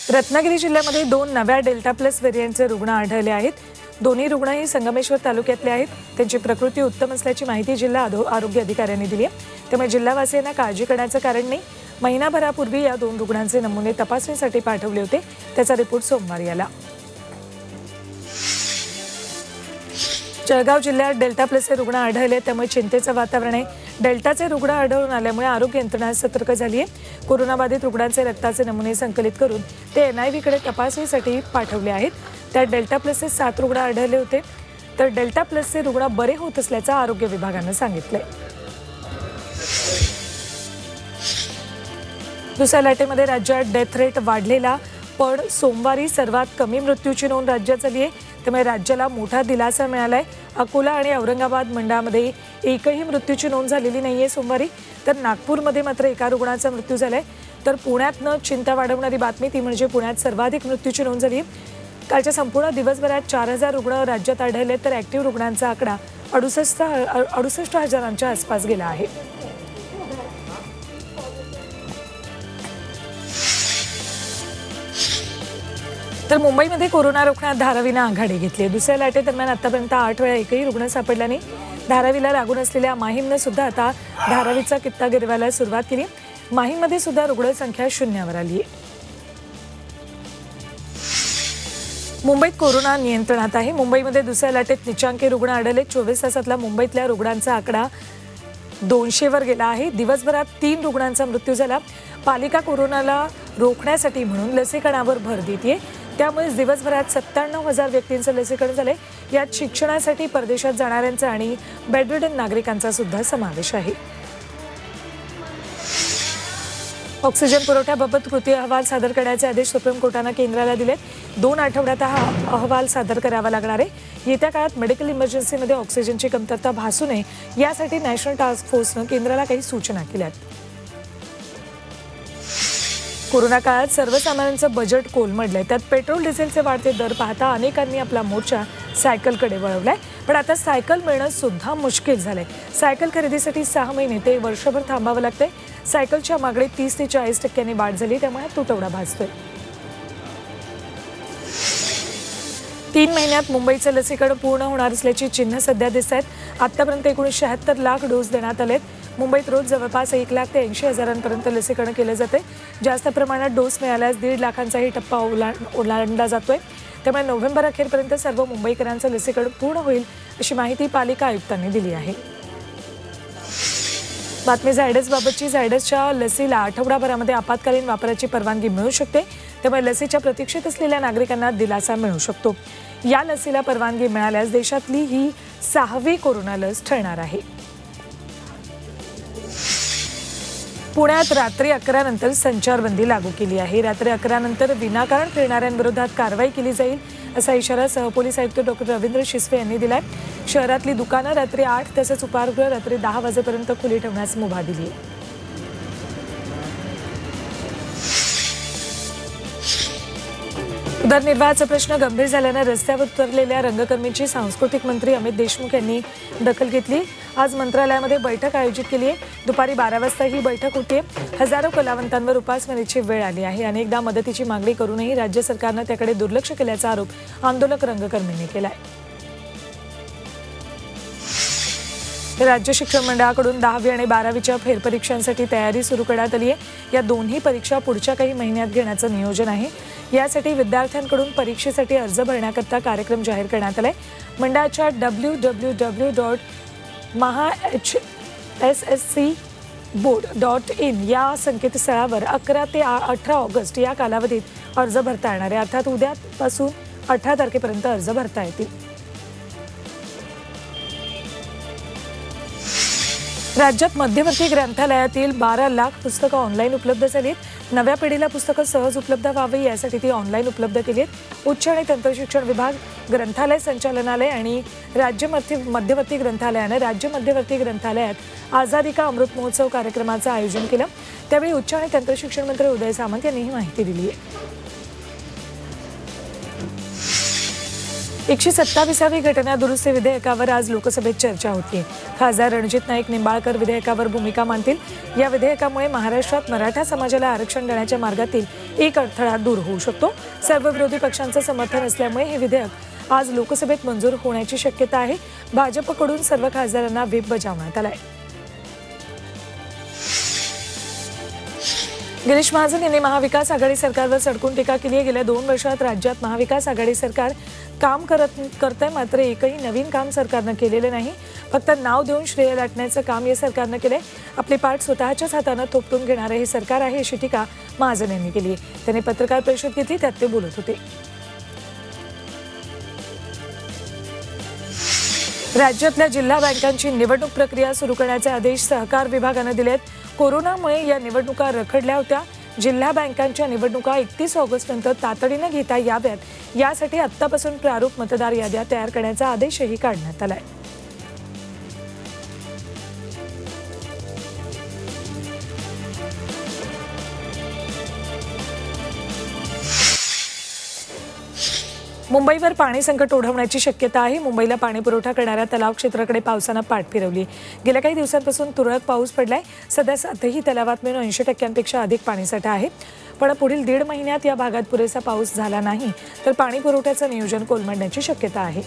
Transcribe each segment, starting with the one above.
रत्नागिरी जिल्ह्यामध्ये 2 नव्या delta plus व्हेरिएंटचे रुग्ण आढळले आहेत। दोन्ही रुग्णही संगमेश्वर तालुक्यातले आहेत। त्यांची प्रकृती उत्तम असल्याची माहिती जिल्हा आरोग्य अधिकाऱ्यांनी दिली आहे। त्यामुळे जिल्हावासियांना काळजी करण्याचं कारण नाही। महिनाभरापूर्वी या 2 रुग्णांचे नमुने तपासणीसाठी पाठवले होते। त्याचा रिपोर्ट सोमवारी आला। जळगाव जिल्ह्यात डेल्टा प्लसचे रुग्ण आढळले, त्यामुळे चिंतेचं वातावरण आहे। डेल्टाचे रुग्ण आढळून आल्यामुळे आरोग्य यंत्रणा सतर्क झाली आहे। कोरोनाबाधित रुग्णांचे रक्ताचे नमुने संकलित करून ते NIV-कडे तपासणीसाठी पाठवले आहेत। त्यात डेल्टा प्लसचे 7 रुग्ण आढळले होते, तर डेल्टा प्लसचे रुग्ण बरे होत असल्याचं आरोग्य विभागानं सांगितलंय। दुसऱ्या लाटेमध्ये राज्यात डेथ रेट वाढलेला, पण सोमवारी सर्वात कमी मृत्यूची नोंद राज्यात झाली आहे। त्यामुळे राज्याला मोठा दिलासा मिळालाय। अकोला आणि औरंगाबाद मंडळामध्ये एकही मृत्यूची नोंद झालेली नाहीये सोमवारी, तर नागपूरमध्ये मात्र एका रुग्णाचा मृत्यू झालाय। तर पुण्यातनं चिंता वाढवणारी बातमी ती म्हणजे पुण्यात सर्वाधिक मृत्यूची नोंद झाली। कालच्या संपूर्ण दिवसभरात 4000 रुग्ण राज्यात आढळले, तर ॲक्टिव्ह रुग्णांचा आकडा 68,000च्या आसपास गेला आहे। तर मुंबईमध्ये कोरोना रोखण्यात धारावीनं आघाडी घेतली। दुसऱ्या लाटेदरम्यान आतापर्यंत 8 वेळा एकही रुग्ण सापडला नाही। धारावीला लागून असलेल्या माहीमनं सुद्धा आता धारावीचा कित्ता गिरवायला सुरुवात केली। माहीममध्ये सुद्धा रुग्णसंख्या शून्यावर आली आहे। मुंबईत कोरोना नियंत्रणात आहे। मुंबईमध्ये दुसऱ्या लाटेत निचांकी रुग्ण आढळले। 24 तासातला मुंबईतल्या रुग्णांचा आकडा 200वर गेला आहे। दिवसभरात 3 रुग्णांचा मृत्यू झाला। पालिका कोरोनाला रोखण्यासाठी म्हणून लसीकरणावर भर देते। त्यामुळे दिवसभरात 97,000 व्यक्तींचं लसीकरण झाले। यात शिक्षणासाठी परदेशात जाणाऱ्यांचा आणि बेडरिडन नागरिकांचा सुद्धा समावेश आहे। ऑक्सिजन पुरवठ्याबाबत कृती अहवाल सादर करण्याचे आदेश सुप्रीम कोर्टाने केंद्राला दिलेत। 2 आठवड्यात हा अहवाल सादर करावा लागणार आहे। येत्या काळात मेडिकल इमर्जन्सीमध्ये ऑक्सिजनची कमतरता भासू नये यासाठी नॅशनल टास्क फोर्सनं केंद्राला काही सूचना केल्यात। कोरोना काळात सर्वसामान्यांचं बजेट कोलमडलंय। त्यात पेट्रोल डिझेलचे वाढते दर पाहता अनेकांनी आपला मोर्चा सायकलकडे वळवलाय। पण आता सायकल मिळणं सुद्धा मुश्किल झालंय। सायकल खरेदीसाठी 6 महिने ते वर्षभर थांबावं लागतंय। सायकलच्या मागणीत 30 ते 40% वाढ झाली, त्यामुळे तुटवडा भासतोय। 3 महिन्यात मुंबईचं लसीकरण पूर्ण होणार असल्याची चिन्ह सध्या दिसत आहेत। आतापर्यंत 176 लाख डोस देण्यात आलेत। मुंबईत रोज जवळपास 1 लाख ते 80,000पर्यंत लसीकरण केलं जाते। जास्त प्रमाणात डोस मिळाल्यास 1.5 लाखांचाही टप्पा ओलांडला जातोय। त्यामुळे नोव्हेंबर अखेरपर्यंत सर्व मुंबईकरांचं लसीकरण पूर्ण होईल अशी माहिती पालिका आयुक्तांनी दिली आहे। बातमी झायडसबाबतची। झायडसच्या लसीला आठवडाभरामध्ये आपत्कालीन वापराची परवानगी मिळू शकते। त्यामुळे लसीच्या प्रतीक्षेत असलेल्या नागरिकांना दिलासा मिळू शकतो। या लसीला परवानगी मिळाल्यास देशातली ही 6वी कोरोना लस ठरणार आहे। पुण्यात रात्री 11 नंतर संचारबंदी लागू केली आहे। रात्री 11 नंतर विनाकारण फिरणाऱ्यांविरोधात कारवाई केली जाईल असा इशारा सहपोलीस आयुक्त डॉ. रवींद्र शिसवे यांनी दिलाय। शहरातली दुकानं रात्री 8 तसंच उपाहारगृह रात्री 10 वाजेपर्यंत खुली ठेवण्यास मुभा दिली आहे। उदरनिर्वाहाचा प्रश्न गंभीर झाल्याने रस्त्यावर उतरलेल्या रंगकर्मींची सांस्कृतिक मंत्री अमित देशमुख यांनी दखल घेतली। आज मंत्रालयामध्ये बैठक आयोजित केली आहे। दुपारी 12 वाजता ही बैठक होते। हजारो कलावंतांवर उपासमारीची वेळ आली आहे। अनेकदा मदतीची मागणी करूनही राज्य सरकारनं त्याकडे दुर्लक्ष केल्याचा आरोप आंदोलक रंगकर्मींनी केलाय। राज्य शिक्षण मंडळाकडून 10वी आणि 12वीच्या फेरपरीक्षांसाठी तयारी सुरू करण्यात आली आहे। या दोन्ही परीक्षा पुढच्या काही महिन्यात घेण्याचं नियोजन आहे। यासाठी विद्यार्थ्यांकडून परीक्षेसाठी अर्ज भरण्याकरता कार्यक्रम जाहीर करण्यात आलाय। मंडळाच्या www.mahsscboard.in या संकेतस्थळावर 11 ते 18 ऑगस्ट या कालावधीत अर्ज भरता येणार आहे। अर्थात उद्यापासून 18 तारखेपर्यंत अर्ज भरता येतील। राज्यात मध्यवर्ती ग्रंथालयातील 12 लाख पुस्तकं ऑनलाईन उपलब्ध झाली आहेत। नव्या पिढीला पुस्तकं सहज उपलब्ध व्हावी यासाठी ती ऑनलाईन उपलब्ध केली आहेत। उच्च आणि तंत्रशिक्षण विभाग, ग्रंथालय संचालनालय आणि राज्य मध्यवर्ती ग्रंथालयाने राज्य मध्यवर्ती ग्रंथालयात आझादी का अमृत महोत्सव कार्यक्रमाचं आयोजन केलं। त्यावेळी उच्च आणि तंत्रशिक्षण मंत्री उदय सामंत यांनी ही माहिती दिली आहे। 127वी घटना दुरुस्ती विधेयकावर आज लोकसभेत चर्चा होती। खासदार रणजित नाईक निंबाळकर विधेयकावर भूमिका मांडतील। या विधेयकामुळे महाराष्ट्रात मराठा समाजाला आरक्षण देण्याच्या मार्गातील एक अडथळा दूर होऊ शकतो। सर्व विरोधी पक्षांचं समर्थन असल्यामुळे हे विधेयक आज लोकसभेत मंजूर होण्याची शक्यता आहे। भाजपकडून सर्व खासदारांना व्हीप बजावण्यात आलाय। गिरीश महाजन यांनी महाविकास आघाडी सरकारवर सडकून टीका केली आहे। गेल्या 2 वर्षात राज्यात महाविकास आघाडी सरकार काम करतंय, मात्र एकही नवीन काम सरकारनं केलेलं नाही। फक्त नाव देऊन श्रेय लाटण्याचं काम या सरकारनं केलंय। आपली पाठ स्वतःच्याच हातानं थोपटून घेणारे हे सरकार आहे, अशी टीका महाजन यांनी केली आहे। त्यांनी पत्रकार परिषद घेतली, त्यात ते बोलत होते। राज्यातल्या जिल्हा बँकांची निवडणूक प्रक्रिया सुरू करण्याचे आदेश सहकार विभागानं दिलेत। कोरोनामुळे या निवडणुका रखडल्या होत्या। जिल्हा बँकांच्या निवडणुका 31 ऑगस्टनंतर तातडीने घेता याव्यात, यासाठी आत्तापासून प्रारूप मतदार याद्या तयार करण्याचा आदेशही काढण्यात आलाय। मुंबईवर पाणी संकट ओढवण्याची शक्यता आहे। मुंबईला पाणी पुरवठा करणाऱ्या तलाव क्षेत्राकडे पावसानं पाठ फिरवली। गेल्या काही दिवसांपासून तुरळक पाऊस पडलाय। सध्या 7ही तलावात मिळून 80% अधिक पाणीसाठा आहे। पण पुढील 1.5 महिन्यात या भागात पुरेसा पाऊस झाला नाही तर पाणी पुरवठ्याचं नियोजन कोलमडण्याची शक्यता आहे।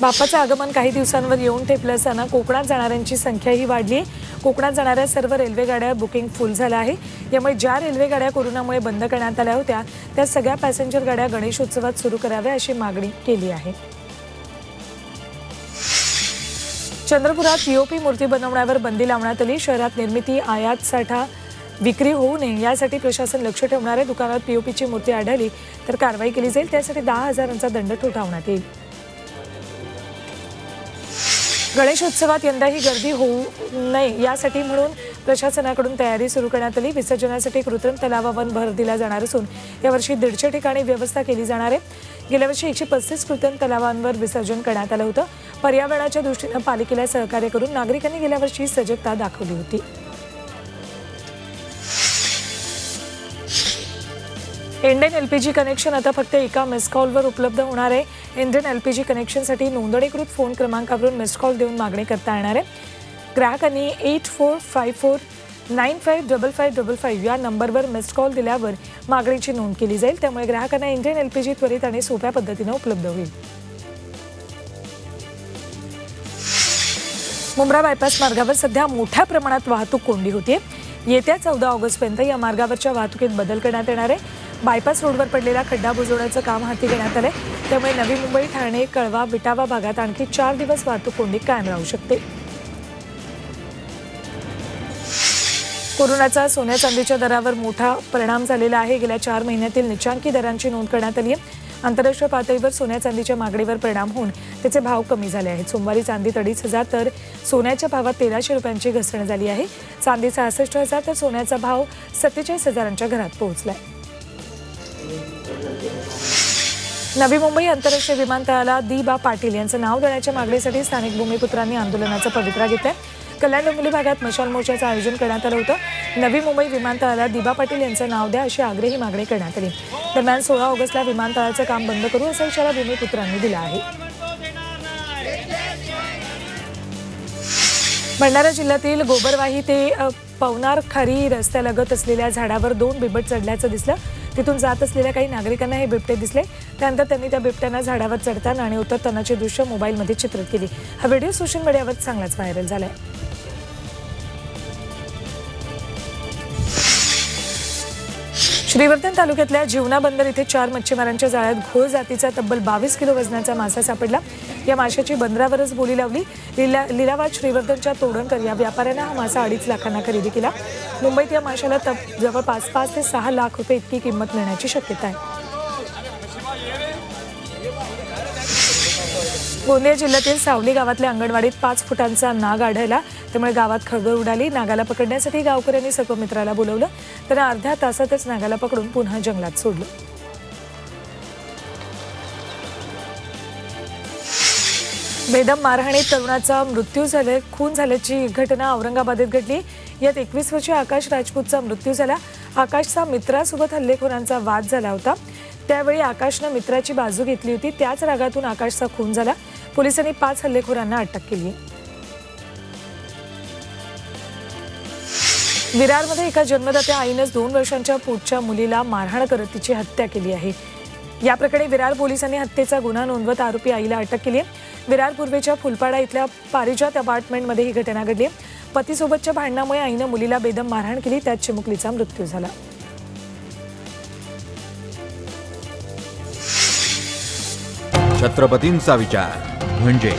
बाप्पाचं आगमन काही दिवसांवर येऊन ठेपलं असताना कोकणात जाणाऱ्यांची संख्याही वाढली आहे। कोकणात जाणाऱ्या सर्व रेल्वे गाड्या बुकिंग फुल झालं आहे। यामुळे ज्या रेल्वे गाड्या कोरोनामुळे बंद करण्यात आल्या होत्या त्या सगळ्या पॅसेंजर गाड्या गणेशोत्सवात सुरू कराव्या अशी मागणी केली आहे। चंद्रपुरात पीओपी मूर्ती बनवण्यावर बंदी लावण्यात आली। शहरात निर्मिती, आयात, साठा, विक्री होऊ नये यासाठी प्रशासन लक्ष ठेवणार आहे। दुकानात पीओपीची मूर्ती आढळली तर कारवाई केली जाईल। त्यासाठी 10,000चा दंड ठोठावण्यात येईल। गणेशोत्सवात यंदाही गर्दी होऊ नये यासाठी म्हणून प्रशासनाकडून तयारी सुरू करण्यात आली। विसर्जनासाठी कृत्रिम तलावावर भर दिला जाणार असून यावर्षी 150 ठिकाणी व्यवस्था केली जाणार आहे। गेल्या वर्षी 135 कृत्रिम तलावांवर विसर्जन करण्यात आलं होतं। पर्यावरणाच्या दृष्टीनं पालिकेला सहकार्य करून नागरिकांनी गेल्या वर्षी सजगता दाखवली होती। इंडियन एलपीजी कनेक्शन आता फक्त एका मिस कॉलवर उपलब्ध होणार आहे। इंडियन एलपीजी कनेक्शनसाठी नोंदणीकृत फोन क्रमांकावरून मिस कॉल देऊन मागणी करता येणार आहे। ग्राहकांनी 8454955555 या नंबरवर मिस कॉल दिल्यावर मागणीची नोंद केली जाईल। त्यामुळे ग्राहकांना इंडियन एलपीजी त्वरित आणि सोप्या पद्धतीने उपलब्ध होईल। मुंब्रा बायपास मार्गावर सध्या मोठ्या प्रमाणात वाहतूक कोंडी होते। येत्या 14 ऑगस्टपर्यंत या मार्गावरच्या वाहतुकीत बदल करण्यात येणार आहे। बायपास रोडवर पडलेला खड्डा बुजवण्याचं काम हाती घेण्यात आलंय। त्यामुळे नवी मुंबई, ठाणे, कळवा, विटावा भागात आणखी 4 दिवस वाहतूक कोंडी कायम राहू शकते। कोरोनाचा सोन्या चांदीच्या दरावर मोठा परिणाम झालेला आहे। गेल्या 4 महिन्यातील निचांकी दरांची नोंद करण्यात आली आहे। आंतरराष्ट्रीय पातळीवर सोन्या चांदीच्या मागणीवर परिणाम होऊन त्याचे भाव कमी झाले आहेत। सोमवारी चांदी 2,500 तर सोन्याच्या भावात 1,300 रुपयांची घसरण झाली आहे। चांदी 66,000 तर सोन्याचा भाव 47,000च्या घरात पोहोचलाय। नवी मुंबई आंतरराष्ट्रीय विमानतळाला दी.बा. पाटील यांचं नाव देण्याच्या मागणीसाठी स्थानिक भूमिपुत्रांनी आंदोलनाचा पवित्रा घेतलाय। कल्याण डोंबिवली भागात मशाल मोर्चाचं आयोजन करण्यात आलं होतं। नवी मुंबई विमानतळाला दी.बा. पाटील यांचं नाव द्या अशी आग्रही मागणी करण्यात आली। दरम्यान 16 ऑगस्टला विमानतळाचं काम बंद करू असा इशारा भूमिपुत्रांनी दिला आहे। भंडारा जिल्ह्यातील गोबरवाही ते पवनार खारी रस्त्यालगत असलेल्या झाडावर 2 बिबट चढल्याचं दिसलं। तिथून जात असलेल्या काही नागरिकांना हे बिबटे दिसले। त्यानंतर त्यांनी त्या बिबट्यांना झाडावर चढताना आणि उतरतानाची दृश्य मोबाईलमध्ये चित्रित केली। हा व्हिडिओ सोशल मीडियावर चांगलाच व्हायरल झालाय। श्रीवर्धन तालुक्यातल्या जीवना बंदर इथे 4 मच्छीमारांच्या जाळ्यात घोळ जातीचा तब्बल 22 किलो वजनाचा मासा सापडला। या माशाची बंदरावरच बोली लावली। लिलावात श्रीवर्धनच्या तोडणकर या व्यापाऱ्यानं हा मासा 2.5 लाखांना खरेदी केला। मुंबईत या माशाला जवळपास 5 ते 6 लाख रुपये इतकी किंमत मिळण्याची शक्यता आहे। गोंदिया जिल्ह्यातील सावली गावातल्या अंगणवाडीत 5 फुटांचा नाग आढळला। त्यामुळे गावात खळबळ उडाली। नागाला पकडण्यासाठी गावकऱ्यांनी सर्प मित्राला बोलवलं। त्यांना अर्ध्या तासातच नागाला पकडून पुन्हा जंगलात सोडलं। बेदम मारहाणीत तरुणाचा मृत्यू झाला। खून झाल्याची घटना औरंगाबादेत घडली। यात 21 वर्षीय आकाश राजपूतचा मृत्यू झाला। आकाशचा मित्रासोबत हल्लेखोरांचा वाद झाला होता। त्यावेळी आकाशनं मित्राची बाजू घेतली होती. त्याच रागातून आकाशचा खून झाला. पोलिसांनी 5 हल्लेखोरांना अटक केली आहे. विरारमध्ये एका जन्मदात्या आईनंच 2 वर्षांच्या पोटच्या मुलीला मारहाण करत तिची हत्या केली आहे. या प्रकरणी विरार पोलिसांनी हत्येचा गुन्हा नोंदवत आरोपी आईला अटक केली आहे. विरार पूर्वेच्या फुलपाडा इथल्या पारिजात अपार्टमेंटमध्ये ही घटना घडली. पतीसोबतच्या भांडणामुळे आईनं मुलीला बेदम मारहाण केली. त्यात चिमुकलीचा मृत्यू झाला. छत्रपतींचा विचार म्हणजे